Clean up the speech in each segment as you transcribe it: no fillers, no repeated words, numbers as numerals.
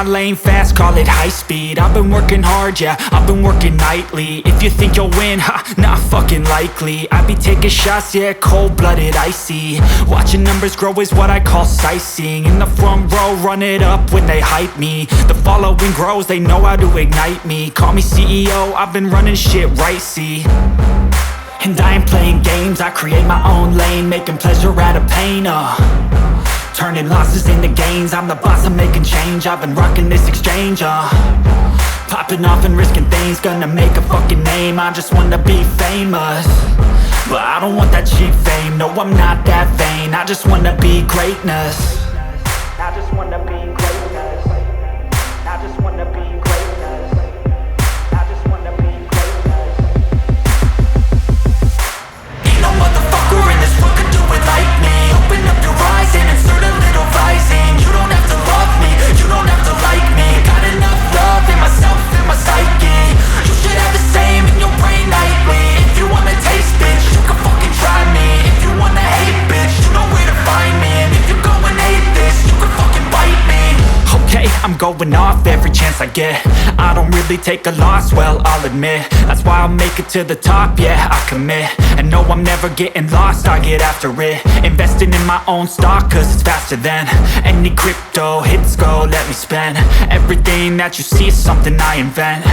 my lane fast, call it high speed. I've been working hard, yeah, I've been working nightly. If you think you'll win, ha, not fucking likely. I be taking shots, yeah, cold-blooded, icy. Watching numbers grow is what I call sightseeing. In the front row, run it up when they hype me. The following grows, they know how to ignite me. Call me CEO, I've been running shit right, see. And I ain't playing games, I create my own lane, making pleasure out of pain, turning losses into gains. I'm the boss, I'm making change. I've been rocking this exchange, popping off and risking things. Gonna make a fucking name, I just wanna be famous. But I don't want that cheap fame, no I'm not that vain. I just wanna be greatness. I just wanna be greatness. I just wanna be greatness. I just wanna be greatness. Ain't no motherfucker in this world could do it like me. Open up your eyes and insert a little rising. You don't have to love me, you don't have to like me. Got enough love in myself and my psyche. You should have the same in your brain nightly. If you wanna taste, bitch, you can fucking try me. If you wanna hate, bitch, you know where to find me. And if you're going hate this, you can fucking bite me. Okay, I'm going off every chance I get. I don't really take a loss, well, I'll admit. That's why I'll make it to the top, yeah, I commit. And no, I'm never getting lost, I get after it. Investing in my own stock, cause it's faster than any crypto hits go, let me spend. Everything that you see is something I invent.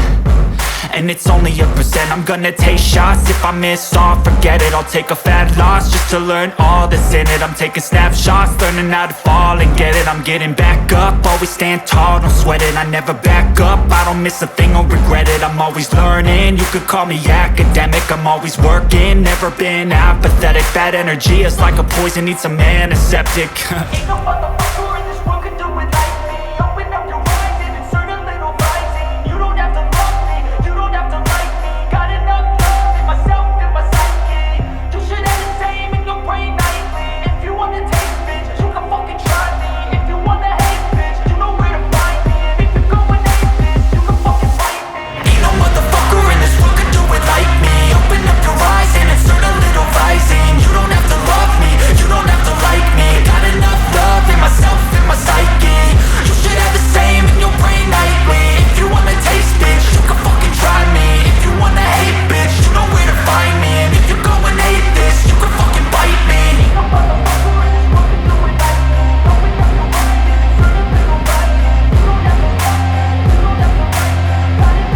And it's only a percent. I'm gonna take shots. If I miss all, forget it. I'll take a fat loss just to learn all that's in it. I'm taking snapshots, learning how to fall and get it. I'm getting back up, always stand tall, don't sweat it. I never back up, I don't miss a thing or regret it. I'm always learning, you could call me academic. I'm always working, never been apathetic. Bad energy is like a poison, needs some antiseptic. Ain't no motherfucker in this world could do it like me. Open up your eyes and insert a little rising. You don't have to love me, you don't have to like me. Got enough love in myself and my psyche. You should have the same in your brain nightly. If you wanna taste, bitch, you can fucking try me. If you wanna hate, bitch, you know where to find me. And if you're going hate this, you can fucking fight me. Ain't no motherfucker in this world could do it like me. Open up your eyes and insert a little rising. You don't have to love me, you don't have to like me. Got enough love in myself and my psyche. You should have the same in your brain nightly. If you wanna taste, bitch, you can fucking try me. If you wanna hate, bitch, you know where to find me. And if you're going hate this, you can fucking bite me. Ain't no motherfucker in this world could do it like me. Open up your eyes and insert a little rising. You don't have to love me, you don't have to like me. Got enough love in myself and my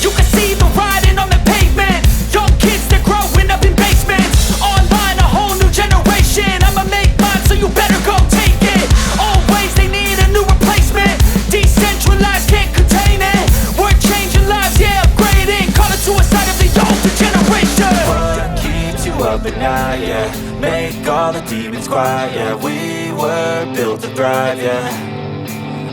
You can see the writing on the pavement. Young kids, they're growing up in basements. Online, a whole new generation. I'ma make mine, so you better go take it. Always, they need a new replacement. Decentralized, can't contain it. We're changing lives, yeah, upgrading. Call it suicide of the older generation. What keeps you up at night, yeah? Make all the demons quiet, yeah. We were built to thrive, yeah.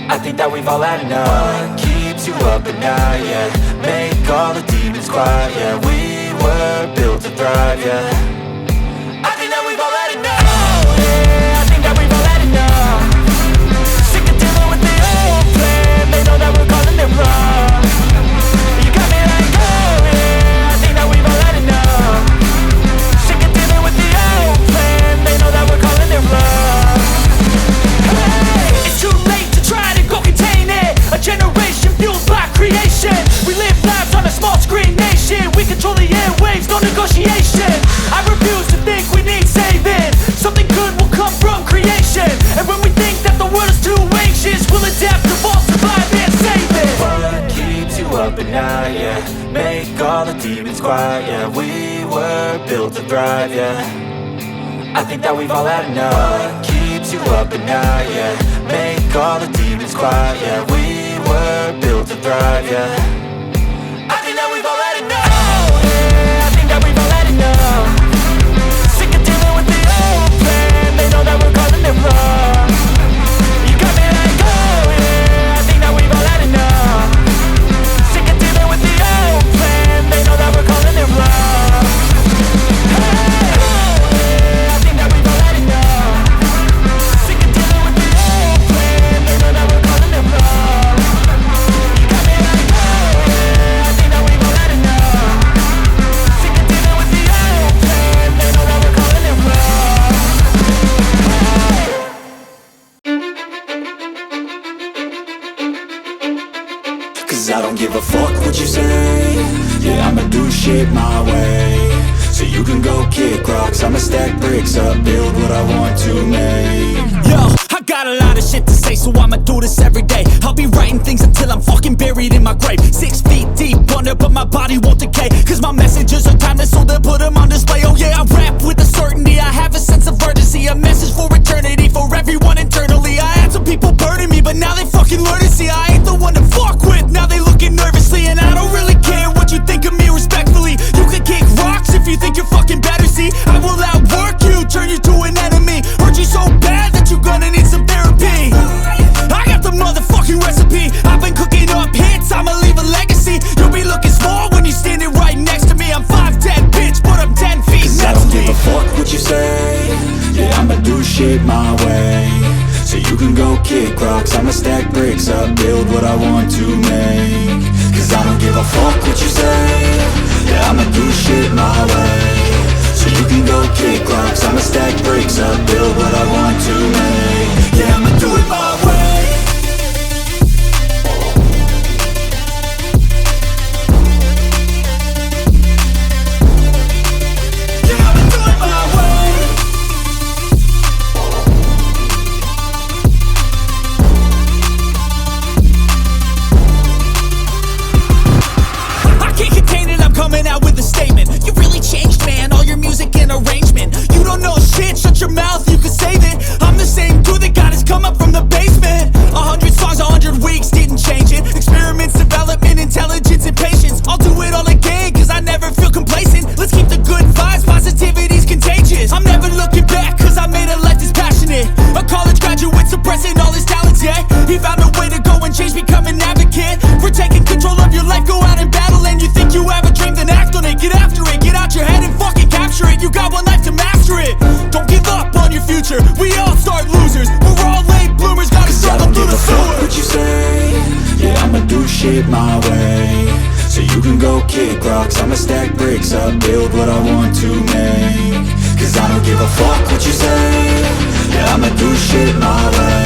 I think that we've all had enough. What keeps you up at night, yeah? Make all the demons quiet, yeah. We were built to thrive, yeah. I think that we've all had enough. Oh, yeah, I think that we've all had enough. Sick of dealing with the old plan. They know that we're calling it wrong. You got me like, oh, yeah, I think that we've all had enough. Sick of dealing with the old plan. They know that we're calling it wrong. Hey, it's too late to try to go contain it. A generation fueled by creation. We live lives on a small screen nation. We control the airwaves, no negotiation. I refuse to think we need saving. Something good will come from creation. And when we think that the world is too anxious, we'll adapt, evolve, survive and save it. What keeps you up at night, yeah? Make all the demons quiet, yeah. We were built to thrive, yeah. I think that we've all had enough. What keeps you up at night, yeah? Make all the demons quiet, yeah. We were built to thrive, yeah. I think that we've all had enough. Oh, yeah, I think that we've all had enough. Sick of dealing with the old plan. They know that we're calling it wrong. You got me like, oh, yeah, I think that we've all had enough. Sick of dealing with the old plan. They know that we're calling it wrong. Hey, oh, yeah, I think that we've all had enough. Sick of dealing with the old plan. They know that we're calling it wrong. You got me like, oh, yeah, I think that we've all had enough. Sick of dealing with the old plan. They know that we're calling it wrong. Cause I don't give a fuck what you say. Yeah, I'ma do shit my way. So you can go kick rocks, I'ma stack bricks up, build what I want to make. Yo, I got a lot of shit to say, so I'ma do this every day. I'll be writing things until I'm fucking buried in my grave. 6 feet deep wonder, but my body won't decay. Cause my messages are timeless, so they'll put them on display. Oh yeah, I rap with a certainty, I have a sense of urgency. A message for eternity, for everyone internally. I had some people burning me, but now they fucking learn to see I ain't the one to fuck with, now they looking nervously. And I don't really care what you think of me, respectfully. You can kick rocks if you think you're fucking better, see. I will outwork you, turn you to an enemy. Hurt you so bad that you're gonna need some therapy. I got the motherfucking recipe, I've been cooking up hits, I'ma leave a legacy. You'll be looking small when you're standing right next to me. I'm 5'10", bitch, but I'm 10 feet next to me. 'Cause I don't give a fuck what you say, yeah, I'ma do shit my way. So you can go kick rocks, I'ma stack bricks up, build what I want to make. 'Cause I don't give a fuck what you say, yeah, I'ma do shit my way. So you can go kick rocks, I'ma stack bricks up, build what I want to make. Yeah, I'ma do it my way. Coming out with a statement. You really changed, man, all your music and arrangement. You don't know shit, shut your mouth, you can save it. I'm the same dude that got his come up from the basement. 100 songs, 100 weeks, didn't change it. Experiments, development, intelligence, and patience. I'll do it all again, cause I never feel complacent. Let's keep the good vibes, positivity's contagious. I'm never looking back, cause I made a life that's passionate. A college graduate suppressing all his talents, yeah. He found a way to go and change, become an advocate. For taking control of your life, go out and battle. And you think you have a dream, then act on it. Get after it, get out your head and fucking capture it. You got one life to master it. Don't give up on your future, we all start losers. We're all late bloomers, gotta struggle through the sewer. What you say, yeah, I'ma do shit my way. So you can go kick rocks, I'ma stack bricks up, build what I want to make. Cause I don't give a fuck what you say, yeah, I'ma do shit my way.